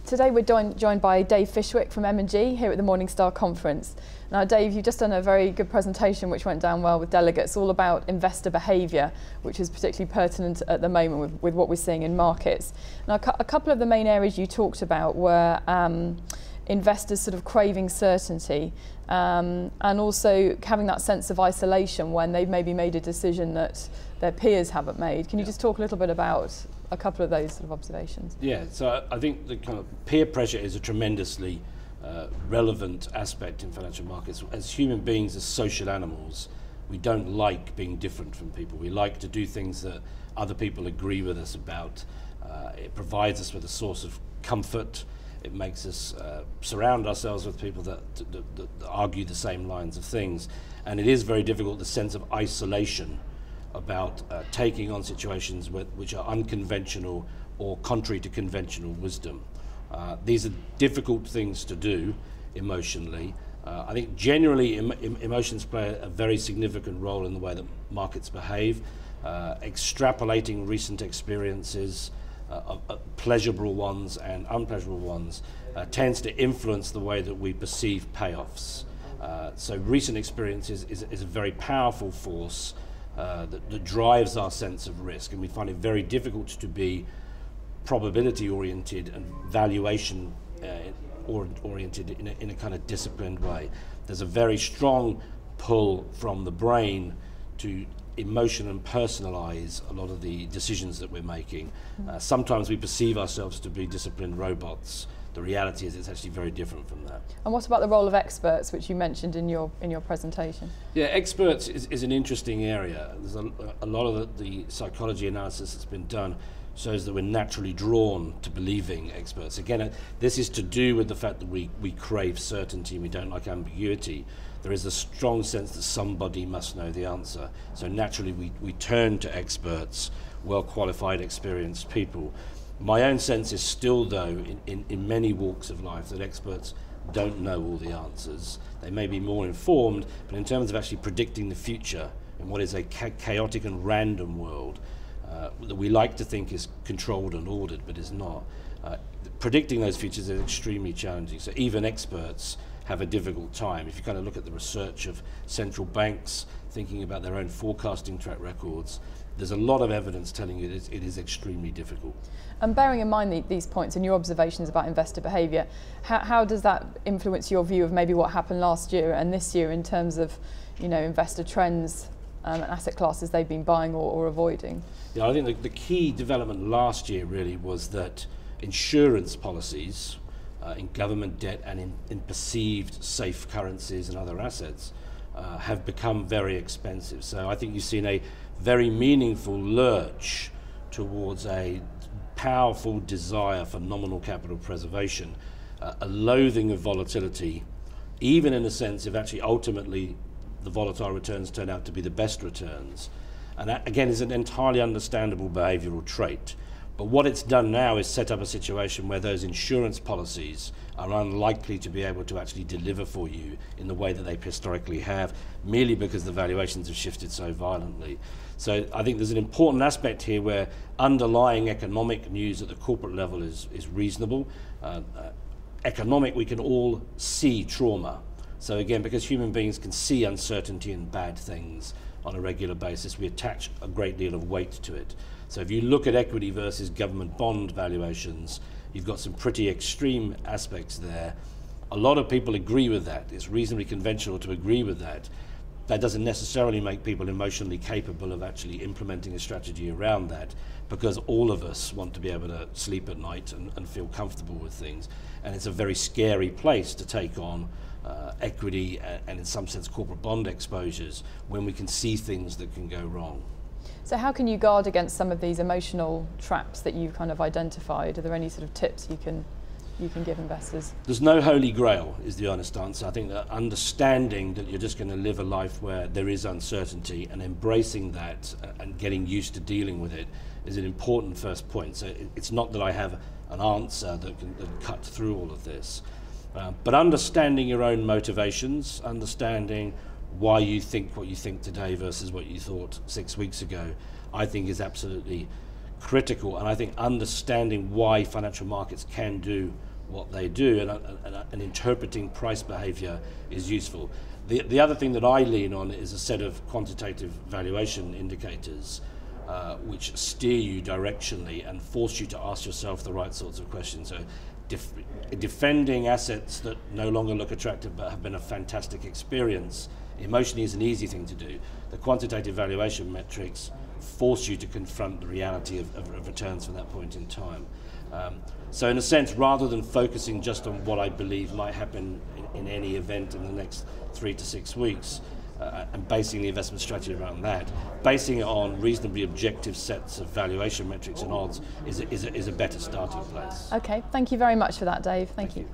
Today we're joined by Dave Fishwick from M&G here at the Morningstar Conference. Now Dave, you've just done a very good presentation which went down well with delegates, all about investor behaviour, which is particularly pertinent at the moment with what we're seeing in markets. Now a couple of the main areas you talked about were investors sort of craving certainty and also having that sense of isolation when they've maybe made a decision that their peers haven't made. Can you just talk a little bit about a couple of those sort of observations? Yeah, so I think the kind of peer pressure is a tremendously relevant aspect in financial markets. As human beings, as social animals, we don't like being different from people. We like to do things that other people agree with us about. It provides us with a source of comfort. It makes us surround ourselves with people that argue the same lines of things. And it is very difficult, the sense of isolation about taking on situations which are unconventional or contrary to conventional wisdom. These are difficult things to do emotionally. I think generally emotions play a very significant role in the way that markets behave. Extrapolating recent experiences, pleasurable ones and unpleasurable ones, tends to influence the way that we perceive payoffs. So recent experiences is a very powerful force that drives our sense of risk, and we find it very difficult to be probability oriented and valuation oriented in a kind of disciplined way. There's a very strong pull from the brain to emotion and personalize a lot of the decisions that we're making. Sometimes we perceive ourselves to be disciplined robots. The reality is it's actually very different from that. And what about the role of experts, which you mentioned in your presentation? Yeah, experts is an interesting area. There's a lot of the psychology analysis that's been done shows that we're naturally drawn to believing experts. Again, this is to do with the fact that we crave certainty, we don't like ambiguity. There is a strong sense that somebody must know the answer. So naturally we turn to experts, well-qualified, experienced people. My own sense is still, though, in many walks of life, that experts don't know all the answers. They may be more informed, but in terms of actually predicting the future in what is a chaotic and random world that we like to think is controlled and ordered, but is not, predicting those futures is extremely challenging. So even experts have a difficult time. If you kind of look at the research of central banks thinking about their own forecasting track records, there's a lot of evidence telling you it is extremely difficult. And bearing in mind these points and your observations about investor behaviour, how does that influence your view of maybe what happened last year and this year in terms of, investor trends and asset classes they've been buying or avoiding? Yeah, I think the key development last year really was that insurance policies in government debt and in perceived safe currencies and other assets have become very expensive. So I think you've seen a very meaningful lurch towards a powerful desire for nominal capital preservation, a loathing of volatility, even in a sense if actually ultimately the volatile returns turn out to be the best returns. And that again is an entirely understandable behavioural trait. But what it's done now is set up a situation where those insurance policies are unlikely to be able to actually deliver for you in the way that they historically have, merely because the valuations have shifted so violently. So I think there's an important aspect here where underlying economic news at the corporate level is reasonable. Economic, we can all see trauma. So again, because human beings can see uncertainty and bad things on a regular basis, we attach a great deal of weight to it. So if you look at equity versus government bond valuations, you've got some pretty extreme aspects there. A lot of people agree with that. It's reasonably conventional to agree with that. That doesn't necessarily make people emotionally capable of actually implementing a strategy around that, because all of us want to be able to sleep at night and feel comfortable with things. And it's a very scary place to take on equity and in some sense corporate bond exposures when we can see things that can go wrong. So how can you guard against some of these emotional traps that you've kind of identified? Are there any sort of tips you can give investors? There's no holy grail, is the honest answer. I think that understanding that you're just going to live a life where there is uncertainty and embracing that and getting used to dealing with it is an important first point. So it's not that I have an answer that can cut through all of this, but understanding your own motivations, understanding why you think what you think today versus what you thought 6 weeks ago, I think is absolutely critical. And I think understanding why financial markets can do what they do and interpreting price behavior is useful. The other thing that I lean on is a set of quantitative valuation indicators which steer you directionally and force you to ask yourself the right sorts of questions. So defending assets that no longer look attractive but have been a fantastic experience emotionally is an easy thing to do. The quantitative valuation metrics force you to confront the reality of returns from that point in time. So in a sense, rather than focusing just on what I believe might happen in any event in the next 3 to 6 weeks, and basing the investment strategy around that, basing it on reasonably objective sets of valuation metrics and odds is a better starting place. Okay, thank you very much for that, Dave. Thank you.